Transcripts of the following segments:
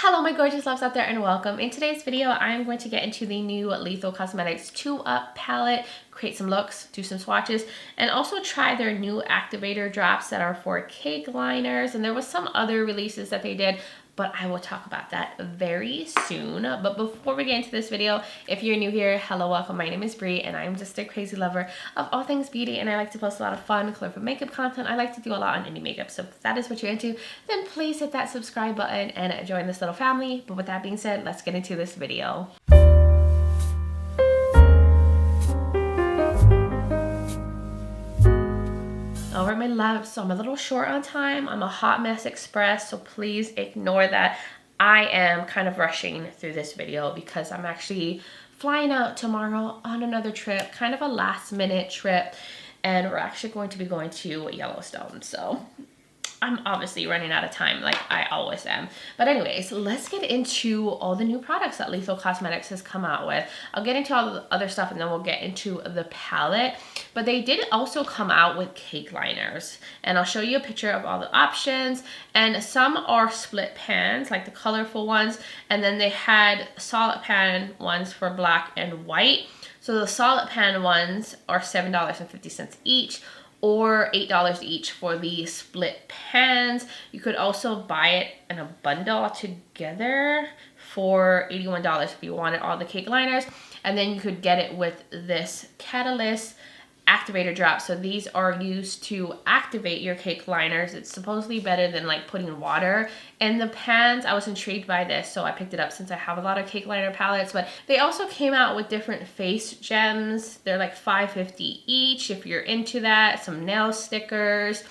Hello my gorgeous loves out there and welcome. In today's video, I am going to get into the new Lethal Cosmetics 2-Up palette, create some looks, do some swatches, and also try their new activator drops that are for cake liners. And there was some other releases that they did, but I will talk about that very soon. But before we get into this video, if you're new here, hello, welcome. My name is Bri and I'm just a crazy lover of all things beauty, and I like to post a lot of fun, colorful makeup content. I like to do a lot on indie makeup, so if that is what you're into, then please hit that subscribe button and join this little family. But with that being said, let's get into this video. Alright my loves, so I'm a little short on time. I'm a hot mess express, so please ignore that. I am kind of rushing through this video because I'm actually flying out tomorrow on another trip, kind of a last minute trip, and we're actually going to be going to Yellowstone. So I'm obviously running out of time like I always am. But anyways, let's get into all the new products that Lethal Cosmetics has come out with. I'll get into all the other stuff and then we'll get into the palette. But they did also come out with cake liners. And I'll show you a picture of all the options. And some are split pans, like the colorful ones. And then they had solid pan ones for black and white. So the solid pan ones are $7.50 each, or $8 each for the split pans. You could also buy it in a bundle together for $81 if you wanted all the cake liners. And then you could get it with this Catalyst activator drop. So these are used to activate your cake liners. It's supposedly better than like putting water in the pans. I was intrigued by this, so I picked it up since I have a lot of cake liner palettes. But they also came out with different face gems. They're like $5.50 each if you're into that. Some nail stickers.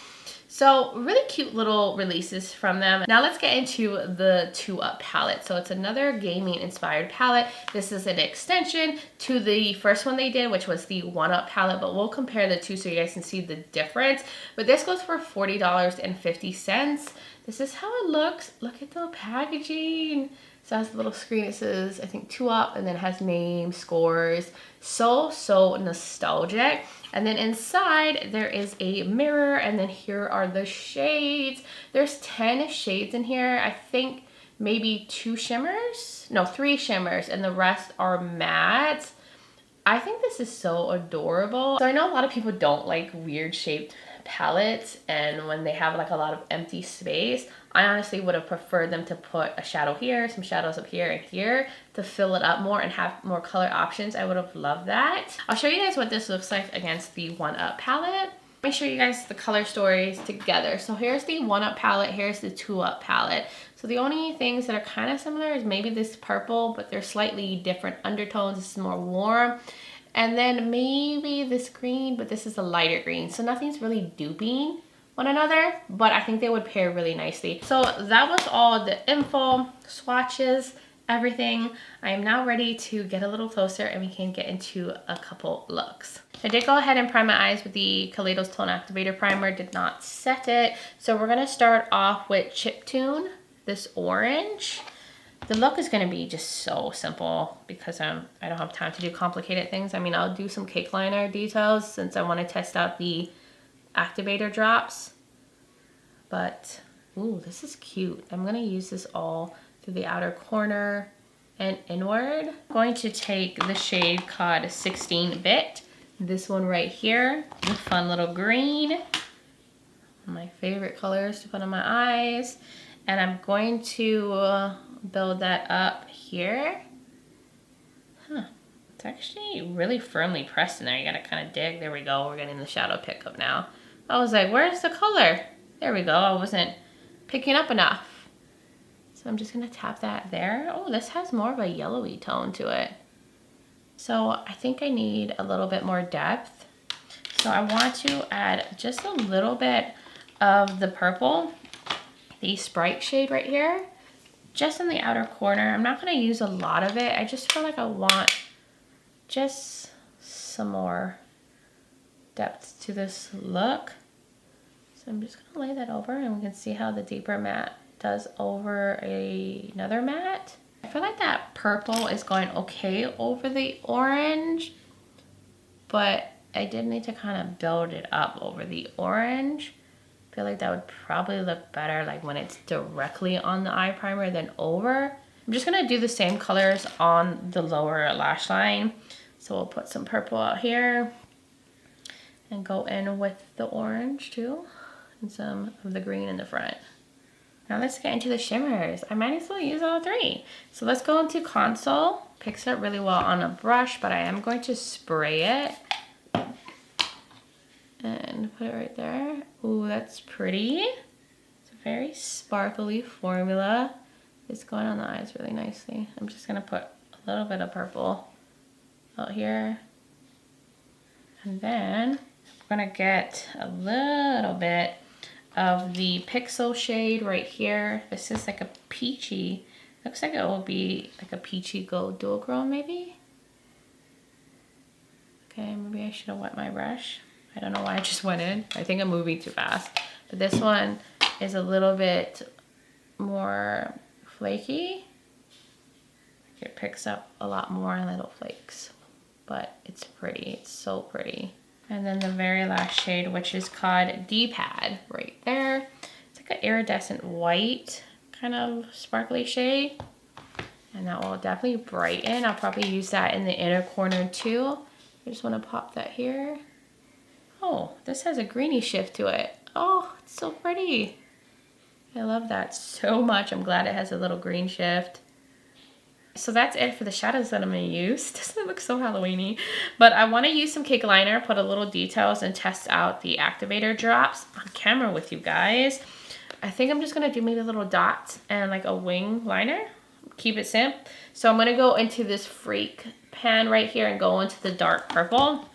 So really cute little releases from them. Now let's get into the 2-Up palette. So it's another gaming inspired palette. This is an extension to the first one they did, which was the 1-Up palette, but we'll compare the two so you guys can see the difference. But this goes for $40.50. This is how it looks. Look at the packaging. So it has a little screen. It says, I think 2-Up, and then it has names, scores. So nostalgic. And then inside there is a mirror, and then here are the shades. There's 10 shades in here. I think maybe 2 shimmers? No, 3 shimmers, and the rest are matte. I think this is so adorable. So I know a lot of people don't like weird shaped palettes, and when they have like a lot of empty space, I honestly would have preferred them to put a shadow here, some shadows up here and here to fill it up more and have more color options. I would have loved that. I'll show you guys what this looks like against the 1-Up palette. Let me show you guys the color stories together. So here's the 1-Up palette, here's the 2-Up palette. So the only things that are kind of similar is maybe this purple, but they're slightly different undertones. This is more warm. And then maybe this green, but this is a lighter green. So nothing's really duping one another, but I think they would pair really nicely. So that was all the info, swatches, everything. I am now ready to get a little closer and we can get into a couple looks. I did go ahead and prime my eyes with the Kaleidos Tone Activator Primer, did not set it. So we're gonna start off with Chiptune, this orange. The look is going to be just so simple because I don't have time to do complicated things. I mean, I'll do some cake liner details since I want to test out the activator drops. But, ooh, this is cute. I'm going to use this all through the outer corner and inward. I'm going to take the shade called 16-Bit. This one right here, the fun little green. My favorite colors to put on my eyes. And I'm going to build that up here. It's actually really firmly pressed in there. You gotta kind of dig. There we go. We're getting the shadow pickup now. I was like, where's the color? There we go. I wasn't picking up enough. So I'm just gonna tap that there. Oh, this has more of a yellowy tone to it. So I think I need a little bit more depth. So I want to add just a little bit of the purple, the Sprite shade right here, just in the outer corner. I'm not going to use a lot of it. I just feel like I want just some more depth to this look. So I'm just going to lay that over and we can see how the deeper matte does over another matte. I feel like that purple is going okay over the orange, but I did need to kind of build it up over the orange feel like that would probably look better like when it's directly on the eye primer than over. I'm just gonna do the same colors on the lower lash line. So we'll put some purple out here and go in with the orange too, and some of the green in the front. Now let's get into the shimmers. I might as well use all three. So let's go into Console. Picks it really well on a brush, but I am going to spray it and put it right there. Ooh, that's pretty. It's a very sparkly formula. It's going on the eyes really nicely. I'm just gonna put a little bit of purple out here. And then I'm gonna get a little bit of the Pixel shade right here. This is like a peachy, looks like it will be like a peachy gold dual chrome maybe. Okay, maybe I should have wet my brush. I don't know why I just went in. I think I'm moving too fast. But this one is a little bit more flaky. It picks up a lot more little flakes, but it's pretty, it's so pretty. And then the very last shade, which is called D-Pad right there. It's like an iridescent white kind of sparkly shade. And that will definitely brighten. I'll probably use that in the inner corner too. I just want to pop that here. Oh, this has a greeny shift to it. Oh, it's so pretty. I love that so much. I'm glad it has a little green shift. So that's it for the shadows that I'm gonna use. Doesn't it look so Halloween-y? But I wanna use some cake liner, put a little details, and test out the activator drops on camera with you guys. I think I'm just gonna do maybe little dots and like a wing liner. Keep it simple. So I'm gonna go into this Freak pan right here and go into the dark purple.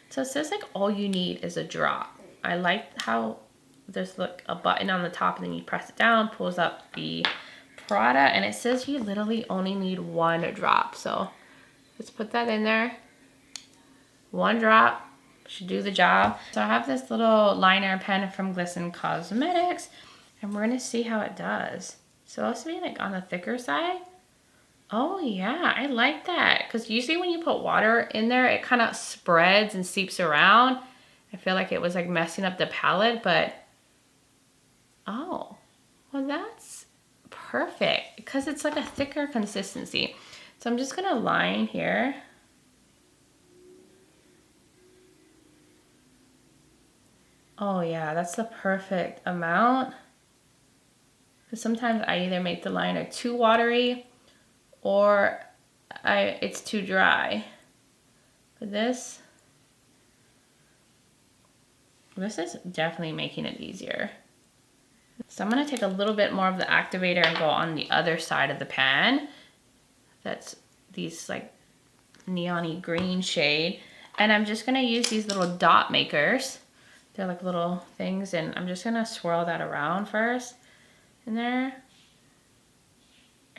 So it says like all you need is a drop. I like how there's like a button on the top and then you press it down, pulls up the product, and it says you literally only need one drop. So let's put that in there. One drop should do the job. So I have this little liner pen from Glisten Cosmetics, and we're gonna see how it does. It's supposed to be like on the thicker side. Oh yeah, I like that, because usually when you put water in there, it kind of spreads and seeps around. I feel like it was like messing up the palette, but oh, well that's perfect, because it's like a thicker consistency. So I'm just gonna line here. Oh yeah, that's the perfect amount. Because sometimes I either make the liner too watery or it's too dry. But this is definitely making it easier. So I'm gonna take a little bit more of the activator and go on the other side of the pan. That's these like neon-y green shade. And I'm just gonna use these little dot makers. They're like little things, and I'm just gonna swirl that around first in there.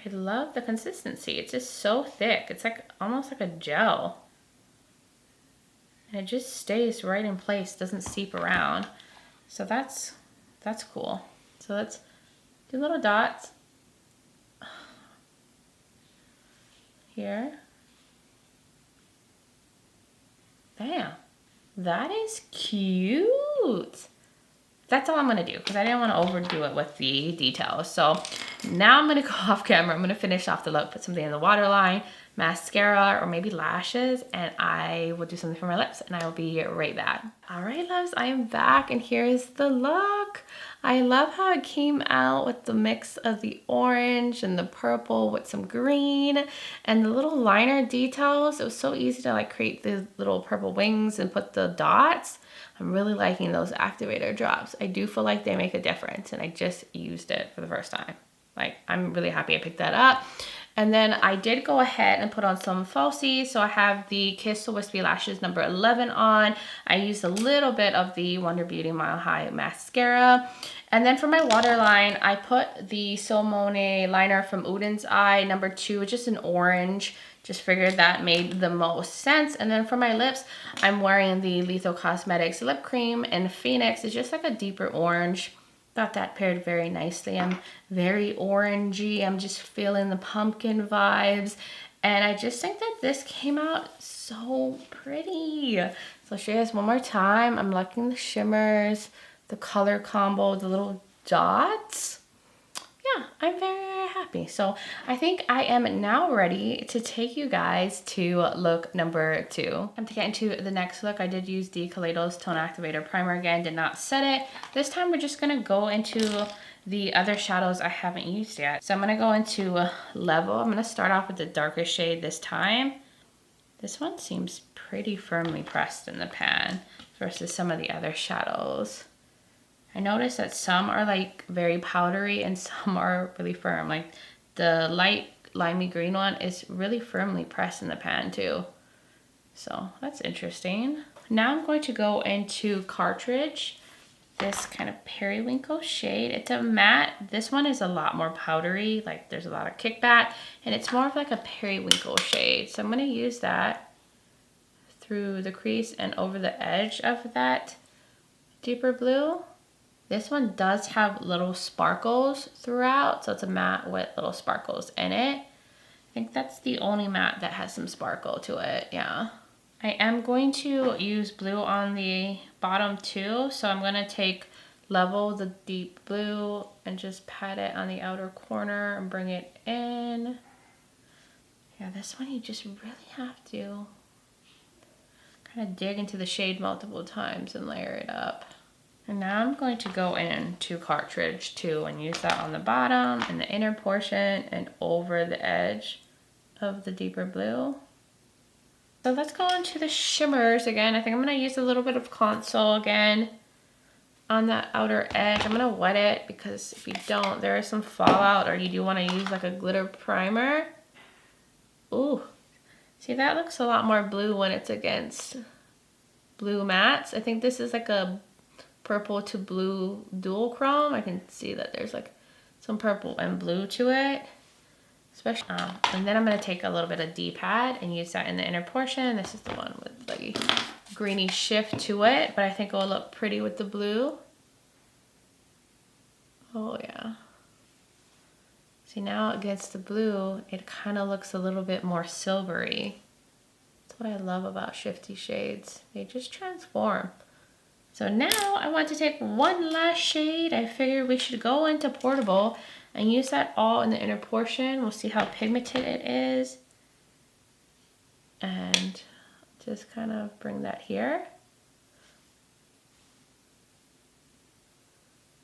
I love the consistency. It's just so thick. It's like almost like a gel. And it just stays right in place, doesn't seep around. So that's cool. So let's do little dots here. Bam. That is cute. That's all I'm gonna do, because I didn't want to overdo it with the details. So now I'm gonna go off camera. I'm gonna finish off the look, put something in the waterline, mascara, or maybe lashes, and I will do something for my lips, and I will be right back. All right, loves, I am back, and here's the look. I love how it came out with the mix of the orange and the purple with some green and the little liner details. It was so easy to like create the little purple wings and put the dots. I'm really liking those activator drops. I do feel like they make a difference, and I just used it for the first time. Like, I'm really happy I picked that up. And then I did go ahead and put on some falsies. So I have the Kiss the Wispy Lashes number 11 on. I used a little bit of the Wonder Beauty Mile High mascara. And then for my waterline, I put the Silmone liner from Uden's Eye number 2, just an orange. Just figured that made the most sense. And then for my lips, I'm wearing the Lethal Cosmetics lip cream in Phoenix. It's just like a deeper orange. Thought that paired very nicely. I'm very orangey. I'm just feeling the pumpkin vibes. And I just think that this came out so pretty. So I'll show you guys one more time. I'm liking the shimmers. the color combo, the little dots. Yeah, I'm very, very happy. So I think I am now ready to take you guys to look number 2. And to get into the next look, I did use the Kaleidos Tone Activator Primer again, did not set it. This time we're just gonna go into the other shadows I haven't used yet. So I'm gonna go into Level. I'm gonna start off with the darkest shade this time. This one seems pretty firmly pressed in the pan versus some of the other shadows. I noticed that some are like very powdery and some are really firm. Like the light limey green one is really firmly pressed in the pan too. So that's interesting. Now I'm going to go into Cartridge, this kind of periwinkle shade. It's a matte. This one is a lot more powdery, like there's a lot of kickback, and it's more of like a periwinkle shade. So I'm gonna use that through the crease and over the edge of that deeper blue. This one does have little sparkles throughout, so it's a matte with little sparkles in it. I think that's the only matte that has some sparkle to it, yeah. I am going to use blue on the bottom too, so I'm gonna take Level, the deep blue, and just pat it on the outer corner and bring it in. Yeah, this one you just really have to kind of dig into the shade multiple times and layer it up. And now I'm going to go into Cartridge too and use that on the bottom and the inner portion and over the edge of the deeper blue. So let's go into the shimmers again. I think I'm gonna use a little bit of Console again on that outer edge. I'm gonna wet it because if you don't, there is some fallout, or you do wanna use like a glitter primer. Ooh, see, that looks a lot more blue when it's against blue mattes. I think this is like a purple to blue dual chrome. I can see that there's like some purple and blue to it, especially. And then I'm gonna take a little bit of D-pad and use that in the inner portion. This is the one with like a greeny shift to it, but I think it will look pretty with the blue. Oh yeah. See, now against the blue, it kind of looks a little bit more silvery. That's what I love about shifty shades. They just transform. So now I want to take one last shade. I figured we should go into Portable and use that all in the inner portion. We'll see how pigmented it is. And just kind of bring that here.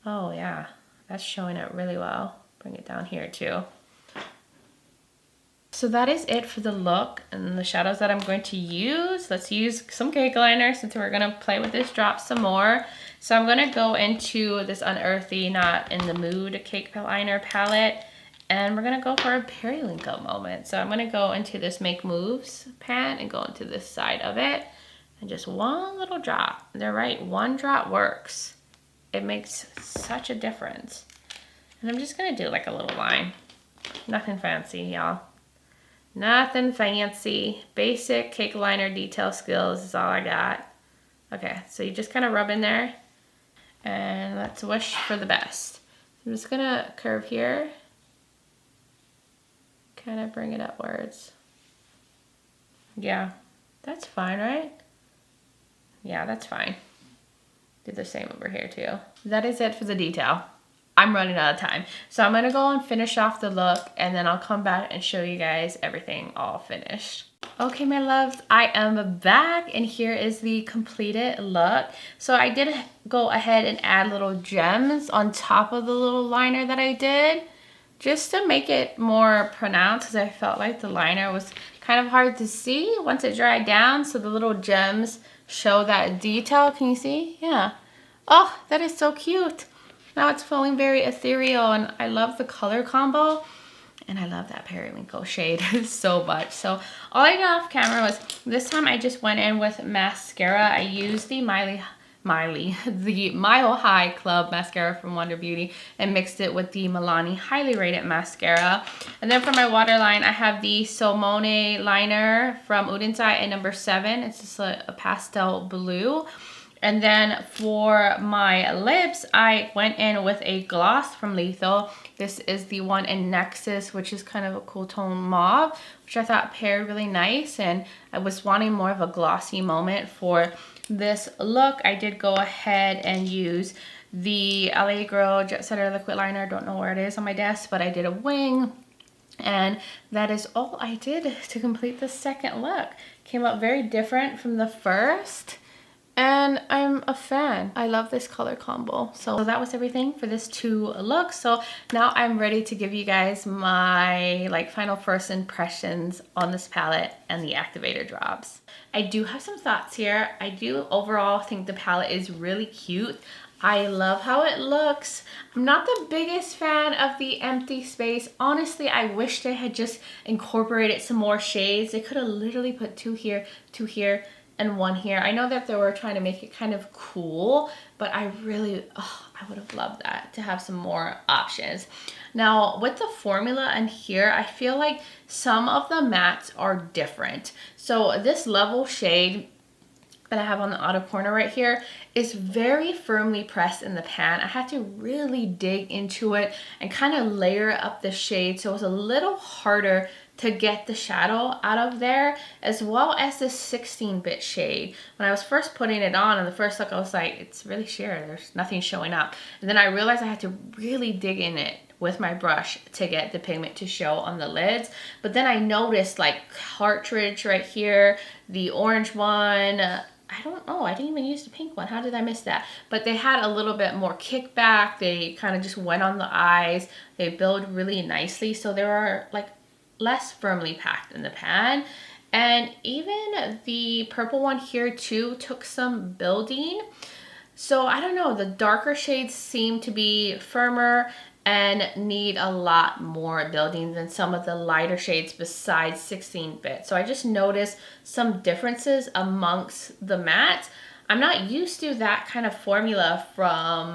Oh yeah, that's showing it really well. Bring it down here too. So that is it for the look and the shadows that I'm going to use. Let's use some cake liner since we're gonna play with this drop some more. So I'm gonna go into this Unearthly, not in the Mooed cake liner palette, and we're gonna go for a periwinkle moment. So I'm gonna go into this Make Moves pan and go into this side of it, and just one little drop. They're right, one drop works. It makes such a difference. And I'm just gonna do like a little line. Nothing fancy, y'all. Nothing fancy. Basic cake liner detail skills is all I got. Okay, so you just kind of rub in there and let's wish for the best. I'm just gonna curve here. Kind of bring it upwards. Yeah, that's fine, right? Yeah, that's fine. Do the same over here too. That is it for the detail. I'm running out of time. So I'm gonna go and finish off the look, and then I'll come back and show you guys everything all finished. Okay, my loves, I am back, and here is the completed look. So I did go ahead and add little gems on top of the little liner that I did, just to make it more pronounced, because I felt like the liner was kind of hard to see once it dried down. So the little gems show that detail. Can you see? Yeah. Oh, that is so cute. Now it's feeling very ethereal, and I love the color combo, and I love that periwinkle shade so much. So all I did off camera was, this time I just went in with mascara. I used the the Mile High Club mascara from Wonder Beauty and mixed it with the Milani Highly Rated mascara. And then for my waterline, I have the Salmone liner from Unearthly in number 7. It's just a pastel blue. And then for my lips, I went in with a gloss from Lethal. This is the one in Nexus, which is kind of a cool tone mauve, which I thought paired really nice. And I was wanting more of a glossy moment for this look. I did go ahead and use the LA Girl Jet Setter liquid liner. Don't know where it is on my desk, but I did a wing. And that is all I did to complete the second look. Came out very different from the first. And I'm a fan. I love this color combo. So that was everything for this 2 looks. So now I'm ready to give you guys my like final first impressions on this palette and the activator drops. I do have some thoughts here. I do overall think the palette is really cute. I love how it looks. I'm not the biggest fan of the empty space. Honestly, I wish they had just incorporated some more shades. They could have literally put 2 here, 2 here, and 1 here. I know that they were trying to make it kind of cool, but I really, I would have loved that, to have some more options. Now, with the formula and here, I feel like some of the mattes are different. So this level shade that I have on the outer corner right here is very firmly pressed in the pan. I had to really dig into it and kind of layer up the shade, so it was a little harder to get the shadow out of there, as well as this 16-bit shade. When I was first putting it on the first look, I was like, it's really sheer, there's nothing showing up. And then I realized I had to really dig in it with my brush to get the pigment to show on the lids. But then I noticed like cartridge right here, the orange one, I don't know, I didn't even use the pink one. How did I miss that? But they had a little bit more kickback. They kind of just went on the eyes. They build really nicely. So they are like less firmly packed in the pan. And even the purple one here too took some building. So I don't know, the darker shades seem to be firmer and need a lot more building than some of the lighter shades besides 16-bit. So I just noticed some differences amongst the mattes. I'm not used to that kind of formula from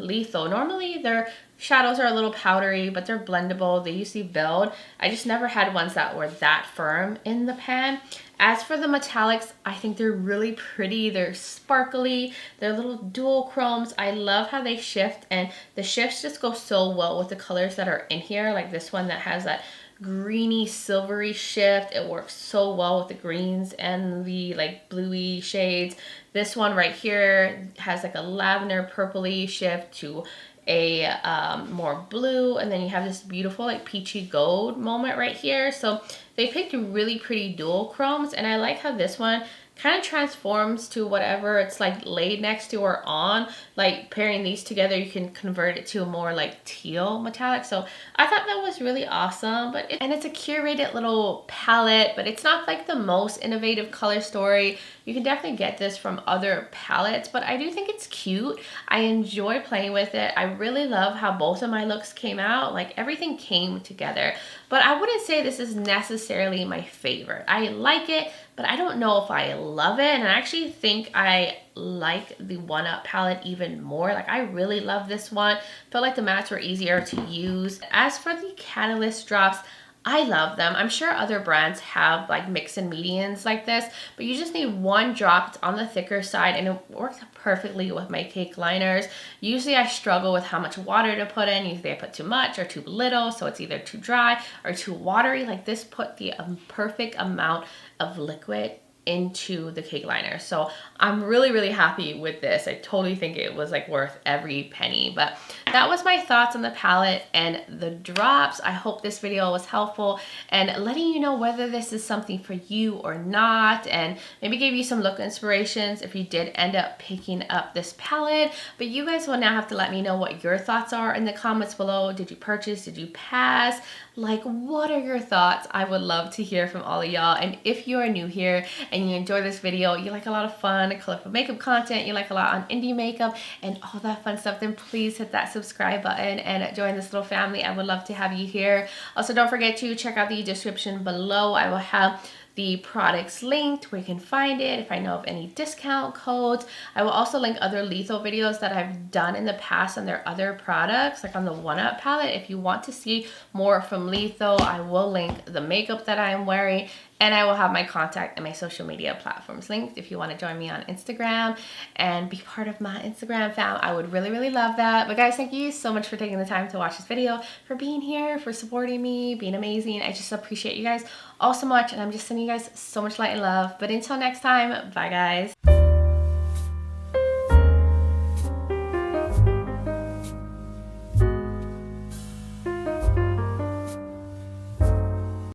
Lethal. Normally their shadows are a little powdery, but they're blendable. They usually build. I just never had ones that were that firm in the pan. As for the metallics, I think they're really pretty. They're sparkly. They're little dual chromes. I love how they shift, and the shifts just go so well with the colors that are in here. Like this one that has that greeny silvery shift. It works so well with the greens and the like bluey shades. This one right here has like a lavender purpley shift to a more blue, and then you have this beautiful like peachy gold moment right here. So they picked really pretty dual chromes, and I like how this one kind of transforms to whatever it's like laid next to or on. Like pairing these together, you can convert it to a more like teal metallic. So I thought that was really awesome. And it's a curated little palette, but it's not like the most innovative color story. You can definitely get this from other palettes, but I do think it's cute. I enjoy playing with it. I really love how both of my looks came out. Like everything came together, but I wouldn't say this is necessarily my favorite. I like it, but I don't know if I love it. And I actually think I like the 1UP palette even more. Like I really love this one. Felt like the mattes were easier to use. As for the Catalyst drops, I love them. I'm sure other brands have like mix and medians like this, but you just need one drop. It's on the thicker side and it works perfectly with my cake liners. Usually I struggle with how much water to put in. Usually I put too much or too little, so it's either too dry or too watery. Like this put the perfect amount of liquid into the cake liner. So I'm really, really happy with this. I totally think it was like worth every penny. But that was my thoughts on the palette and the drops. I hope this video was helpful and letting you know whether this is something for you or not, and maybe gave you some look inspirations if you did end up picking up this palette. But you guys will now have to let me know what your thoughts are in the comments below. Did you purchase? Did you pass? Like, what are your thoughts? I would love to hear from all of y'all. And if you are new here and you enjoy this video, you like a lot of fun, colorful makeup content, you like a lot on indie makeup and all that fun stuff, then please hit that subscribe button and join this little family. I would love to have you here. Also, don't forget to check out the description below. I will have the products linked where you can find it. If I know of any discount codes, I will also link other Lethal videos that I've done in the past on their other products, like on the 1UP palette. If you want to see more from Lethal, I will link the makeup that I am wearing, and I will have my contact and my social media platforms linked if you want to join me on Instagram and be part of my Instagram fam. I would really, really love that. But guys, thank you so much for taking the time to watch this video, for being here, for supporting me, being amazing. I just appreciate you guys all so much, and I'm just sending you guys so much light and love. But until next time, bye guys.